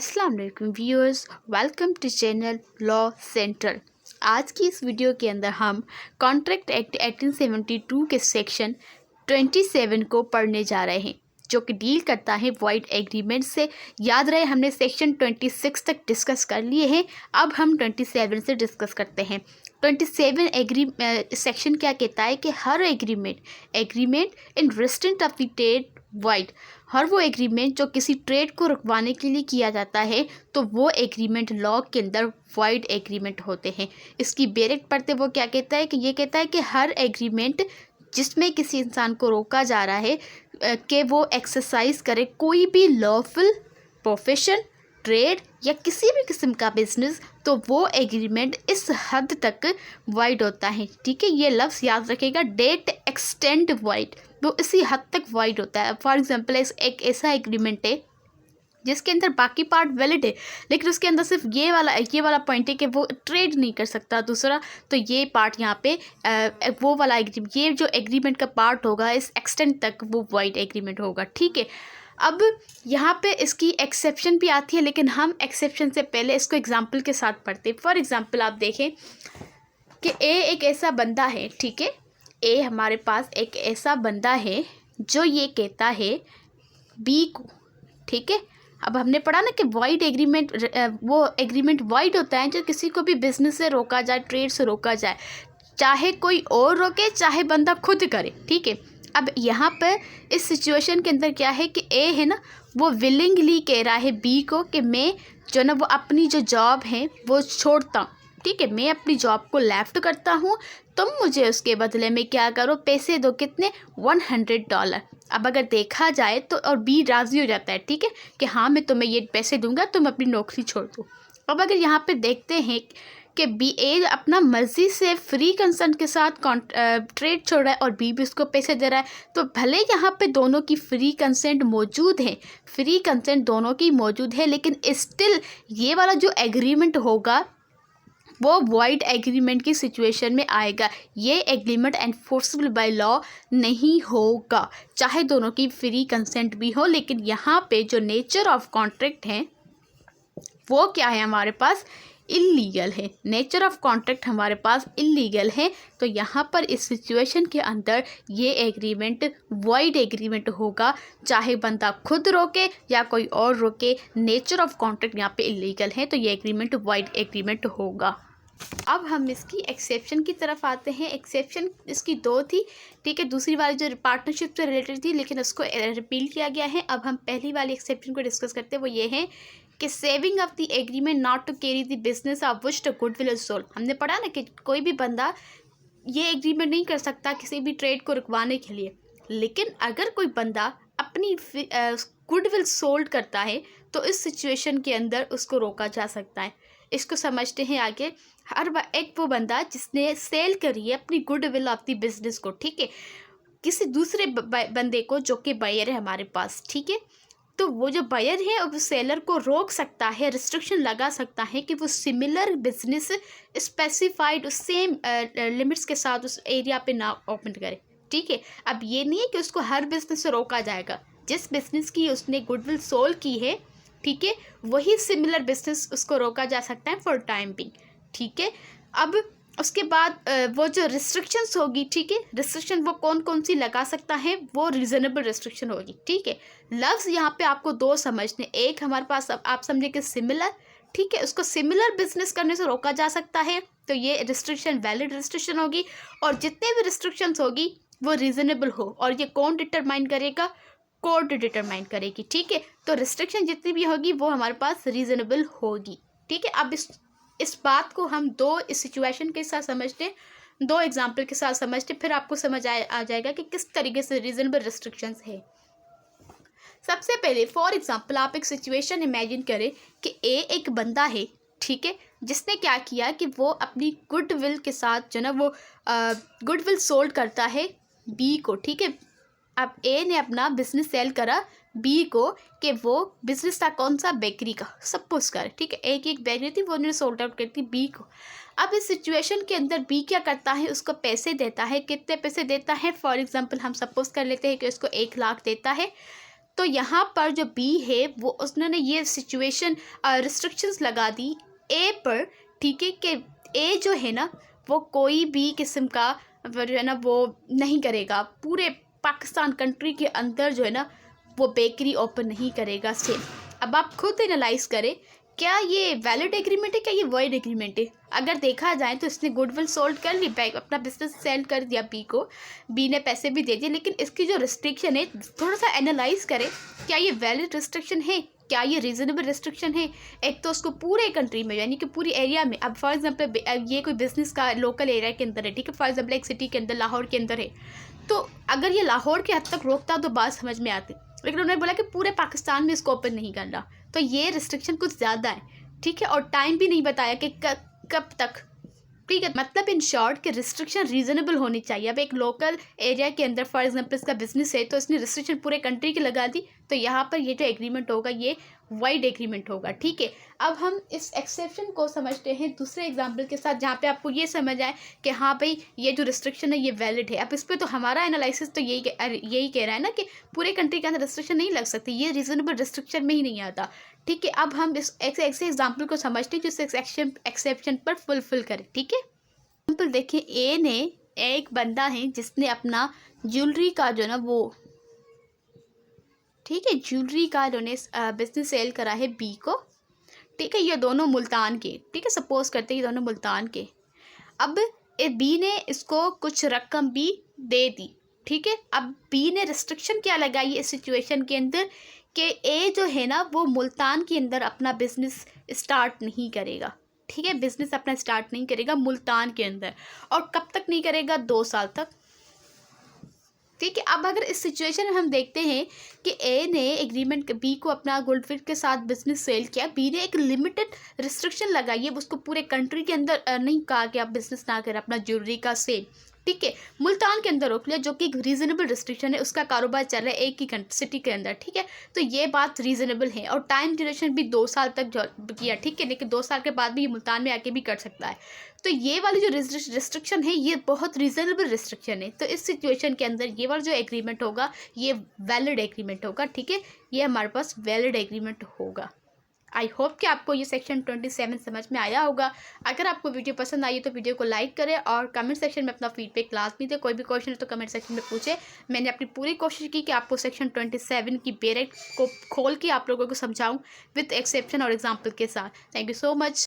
अस्सलाम वालेकुम viewers, welcome to channel Law Central. आज की इस वीडियो के अंदर हम कॉन्ट्रैक्ट एक्ट 1872 के सेक्शन 27 को पढ़ने जा रहे हैं, जो कि डील करता है वॉइड एग्रीमेंट से। याद रहे हमने सेक्शन 26 तक डिस्कस कर लिए हैं, अब हम 27 से डिस्कस करते हैं। 27 सेक्शन क्या कहता है कि हर agreement in restraint of the trade void, हर वो एग्रीमेंट जो किसी ट्रेड को रुकवाने के लिए किया जाता है तो वो एग्रीमेंट लॉ के अंदर वाइड एग्रीमेंट होते हैं। इसकी बेरेक्ट पढ़ते वो क्या कहता है कि ये कहता है कि हर एग्रीमेंट जिसमें किसी इंसान को रोका जा रहा है कि वो एक्सरसाइज करे कोई भी लॉफुल प्रोफेशन, ट्रेड या किसी भी किस्म का बिजनेस, तो वो एग्रीमेंट इस हद तक वाइड होता है। ठीक है, ये लफ्ज़ याद रखेगा, डेट एक्सटेंड वाइड, वो इसी हद तक वाइड होता है। फॉर एग्जांपल एक ऐसा एग्रीमेंट है जिसके अंदर बाकी पार्ट वैलिड है, लेकिन उसके अंदर सिर्फ ये वाला पॉइंट है कि वो ट्रेड नहीं कर सकता दूसरा, तो ये पार्ट यहाँ पे वो वाला एग्रीमेंट, ये जो एग्रीमेंट का पार्ट होगा इस एक्सटेंट तक वो वाइड एग्रीमेंट होगा। ठीक है, अब यहाँ पे इसकी एक्सेप्शन भी आती है, लेकिन हम एक्सेप्शन से पहले इसको एग्जाम्पल के साथ पढ़ते हैं। फॉर एग्जाम्पल आप देखें कि ए एक ऐसा बंदा है, ठीक है, ए हमारे पास एक ऐसा बंदा है जो ये कहता है बी को, ठीक है। अब हमने पढ़ा ना कि वाइड एग्रीमेंट, वो एग्रीमेंट वाइड होता है जो किसी को भी बिजनेस से रोका जाए, ट्रेड से रोका जाए, चाहे कोई और रोके चाहे बंदा खुद करे। ठीक है, अब यहाँ पर इस सिचुएशन के अंदर क्या है कि ए है ना, वो विलिंगली कह रहा है बी को कि मैं जो ना वो अपनी जो जॉब है वो छोड़ता हूँ। ठीक है, मैं अपनी जॉब को लेफ्ट करता हूँ, तुम मुझे उसके बदले में क्या करो, पैसे दो, कितने, $100। अब अगर देखा जाए तो और बी राज़ी हो जाता है, ठीक है, कि हाँ मैं तुम्हें ये पैसे दूंगा, तुम अपनी नौकरी छोड़ दो। अब अगर यहाँ पे देखते हैं कि बी ए अपना मर्जी से फ्री कंसेंट के साथ ट्रेड छोड़ रहा है और बी भी उसको पैसे दे रहा है, तो भले यहाँ पे दोनों की फ्री कंसेंट मौजूद है, फ्री कंसेंट दोनों की मौजूद है, लेकिन स्टिल ये वाला जो एग्रीमेंट होगा वो वाइड एग्रीमेंट की सिचुएशन में आएगा। ये एग्रीमेंट एनफोर्सेबल बाय लॉ नहीं होगा, चाहे दोनों की फ्री कंसेंट भी हो। लेकिन यहाँ पे जो नेचर ऑफ कॉन्ट्रैक्ट है वो क्या है, हमारे पास इल्लीगल है। नेचर ऑफ कॉन्ट्रैक्ट हमारे पास इल्लीगल है, तो यहाँ पर इस सिचुएशन के अंदर ये एग्रीमेंट वाइड एग्रीमेंट होगा, चाहे बंदा खुद रोके या कोई और रोके। नेचर ऑफ कॉन्ट्रैक्ट यहाँ पे इल्लीगल है, तो ये एग्रीमेंट वाइड एग्रीमेंट होगा। अब हम इसकी एक्सेप्शन की तरफ आते हैं। एक्सेप्शन इसकी दो थी, ठीक है, दूसरी वाली जो पार्टनरशिप से रिलेटेड थी, लेकिन उसको रिपील किया गया है। अब हम पहली वाली एक्सेप्शन को डिस्कस करते हैं, वो ये है कि saving of the agreement not to carry the business of which the goodwill is sold. हमने पढ़ा ना कि कोई भी बंदा ये एग्रीमेंट नहीं कर सकता किसी भी ट्रेड को रुकवाने के लिए, लेकिन अगर कोई बंदा अपनी गुडविल सोल्ड करता है तो इस सिचुएशन के अंदर उसको रोका जा सकता है। इसको समझते हैं आगे। एक वो बंदा जिसने सेल करी है अपनी गुडविल ऑफ द बिजनेस को, ठीक है, किसी दूसरे बंदे को जो कि बायर है हमारे पास, ठीक है, तो वो जो बायर है वो सेलर को रोक सकता है, रिस्ट्रिक्शन लगा सकता है कि वो similar business specified same limits के साथ उस एरिया पे ना ओपन करे। ठीक है, अब ये नहीं है कि उसको हर बिजनेस से रोका जाएगा, जिस बिजनेस की उसने गुडविल सोल्ड की है, ठीक है, वही सिमिलर बिजनेस उसको रोका जा सकता है फॉर टाइम बिंग। ठीक है, अब उसके बाद वो जो रिस्ट्रिक्शंस होगी, ठीक है, रिस्ट्रिक्शन वो कौन कौन सी लगा सकता है, वो रीजनेबल रिस्ट्रिक्शन होगी। ठीक है, लफ्ज़ यहाँ पे आपको दो समझने, एक हमारे पास आप समझे कि सिमिलर, ठीक है, उसको सिमिलर बिजनेस करने से रोका जा सकता है, तो ये रिस्ट्रिक्शन वैलिड रिस्ट्रिक्शन होगी, और जितने भी रिस्ट्रिक्शंस होगी वो रीजनेबल हो, और ये कौन डिटरमाइन करेगा, कोर्ट डिटरमाइन करेगी। ठीक है, तो रिस्ट्रिक्शन जितनी भी होगी वो हमारे पास रीजनेबल होगी। ठीक है, अब इस बात को हम इस सिचुएशन के साथ समझते हैं, दो एग्जाम्पल के साथ समझते, फिर आपको समझ आ जाएगा कि किस तरीके से रीजनेबल रिस्ट्रिक्शंस है। सबसे पहले फॉर एग्जांपल आप एक सिचुएशन इमेजिन करें कि ए एक बंदा है, ठीक है, जिसने क्या किया कि वो अपनी गुडविल के साथ जो ना वो गुडविल सोल्ड करता है बी को। ठीक है, अब ए ने अपना बिजनेस सेल करा बी को कि वो बिजनेस था कौन सा, बेकरी का, सपोज कर, ठीक है, एक बेकरी थी, वो उन्होंने सोल्ड आउट करती बी को। अब इस सिचुएशन के अंदर बी क्या करता है, उसको पैसे देता है। कितने पैसे देता है, फॉर एग्जांपल हम सपोज कर लेते हैं कि उसको 1 लाख देता है। तो यहाँ पर जो बी है वो उसने ये सिचुएशन रिस्ट्रिक्शंस लगा दी ए पर, ठीक है, कि ए जो है ना वो कोई भी किस्म का जो है ना वो नहीं करेगा, पूरे पाकिस्तान कंट्री के अंदर जो है ना वो बेकरी ओपन नहीं करेगा सेल। अब आप खुद एनालाइज करें, क्या ये वैलिड एग्रीमेंट है, क्या ये वॉइड एग्रीमेंट है? अगर देखा जाए तो इसने गुडविल सोल्ड कर ली, बैग अपना बिजनेस सेल कर दिया बी को, बी ने पैसे भी दे दिए, लेकिन इसकी जो रिस्ट्रिक्शन है थोड़ा सा एनालाइज करें, क्या ये वैलिड रिस्ट्रिक्शन है, क्या ये रीजनेबल रिस्ट्रिक्शन है? एक तो उसको पूरे कंट्री में यानी कि पूरी एरिया में, अब फॉर एग्जांपल ये कोई बिजनेस का लोकल एरिया के अंदर है, ठीक है, फॉर एग्जांपल एक सिटी के अंदर, लाहौर के अंदर है, तो अगर ये लाहौर के हद तक रोकता तो बात समझ में आती, लेकिन उन्होंने बोला कि पूरे पाकिस्तान में इसको ओपन नहीं करना, तो ये रिस्ट्रिक्शन कुछ ज़्यादा है, ठीक है, और टाइम भी नहीं बताया कि कब तक, ठीक है। मतलब इन शॉर्ट कि रिस्ट्रिक्शन रीजनेबल होनी चाहिए। अब एक लोकल एरिया के अंदर फॉर एग्जांपल इसका बिजनेस है, तो इसने रिस्ट्रिक्शन पूरे कंट्री की लगा दी, तो यहाँ पर ये जो एग्रीमेंट होगा ये वाइड एग्रीमेंट होगा, ठीक है। अब हम इस एक्सेप्शन को समझते हैं दूसरे एग्जाम्पल के साथ, जहाँ पे आपको ये समझ आए कि हाँ भाई ये जो रिस्ट्रिक्शन है ये वैलिड है। अब इस पर तो हमारा एनालिसिस तो यही कह रहा है ना कि पूरे कंट्री के अंदर रिस्ट्रिक्शन नहीं लग सकती, ये रीजनेबल रिस्ट्रिक्शन में ही नहीं आता, ठीक है। अब हम इस ऐसे एग्जाम्पल को समझते हैं जो इस एक्सेप्शन पर फुलफिल करे, ठीक है। एग्जाम्पल देखिए, ए ने, एक बंदा है जिसने अपना ज्वेलरी का जो ना वो, ठीक है, ज्वेलरी का उन्होंने बिजनेस सेल करा है बी को, ठीक है, ये दोनों मुल्तान के, ठीक है, सपोज करते हैं ये दोनों मुल्तान के। अब बी ने इसको कुछ रकम भी दे दी, ठीक है। अब बी ने रिस्ट्रिक्शन क्या लगाई इस सिचुएशन के अंदर कि ए जो है ना वो मुल्तान के अंदर अपना बिजनेस स्टार्ट नहीं करेगा, ठीक है, बिजनेस अपना स्टार्ट नहीं करेगा मुल्तान के अंदर, और कब तक नहीं करेगा? 2 साल तक, ठीक है। अब अगर इस सिचुएशन में हम देखते हैं कि ए ने एग्रीमेंट बी को अपना गुडविल के साथ बिजनेस सेल किया, बी ने एक लिमिटेड रिस्ट्रिक्शन लगाई है, उसको पूरे कंट्री के अंदर नहीं कहा कि आप बिजनेस ना करें अपना ज्वेलरी का सेल, ठीक है, मुल्तान के अंदर रोक लिया, जो कि एक रीजनेबल रिस्ट्रिक्शन है, उसका कारोबार चल रहा है एक ही सिटी के अंदर, ठीक है, तो ये बात रीजनेबल है, और टाइम ड्यूरेशन भी 2 साल तक किया, ठीक है, लेकिन 2 साल के बाद भी ये मुल्तान में आके भी कर सकता है, तो ये वाली जो रिस्ट्रिक्शन है ये बहुत रीजनेबल रिस्ट्रिक्शन है। तो इस सिचुएशन के अंदर ये वाला जो एग्रीमेंट होगा ये वैलिड एग्रीमेंट होगा, ठीक है, ये हमारे पास वैलिड एग्रीमेंट होगा। आई होप कि आपको ये सेक्शन 27 समझ में आया होगा। अगर आपको वीडियो पसंद आई तो वीडियो को लाइक करें और कमेंट सेक्शन में अपना फीडबैक लाजमी दें। कोई भी क्वेश्चन है तो कमेंट सेक्शन में पूछे। मैंने अपनी पूरी कोशिश की कि आपको सेक्शन 27 की बेरेट को खोल के आप लोगों को समझाऊं विद एक्सेप्शन और एग्जाम्पल के साथ। Thank you so much.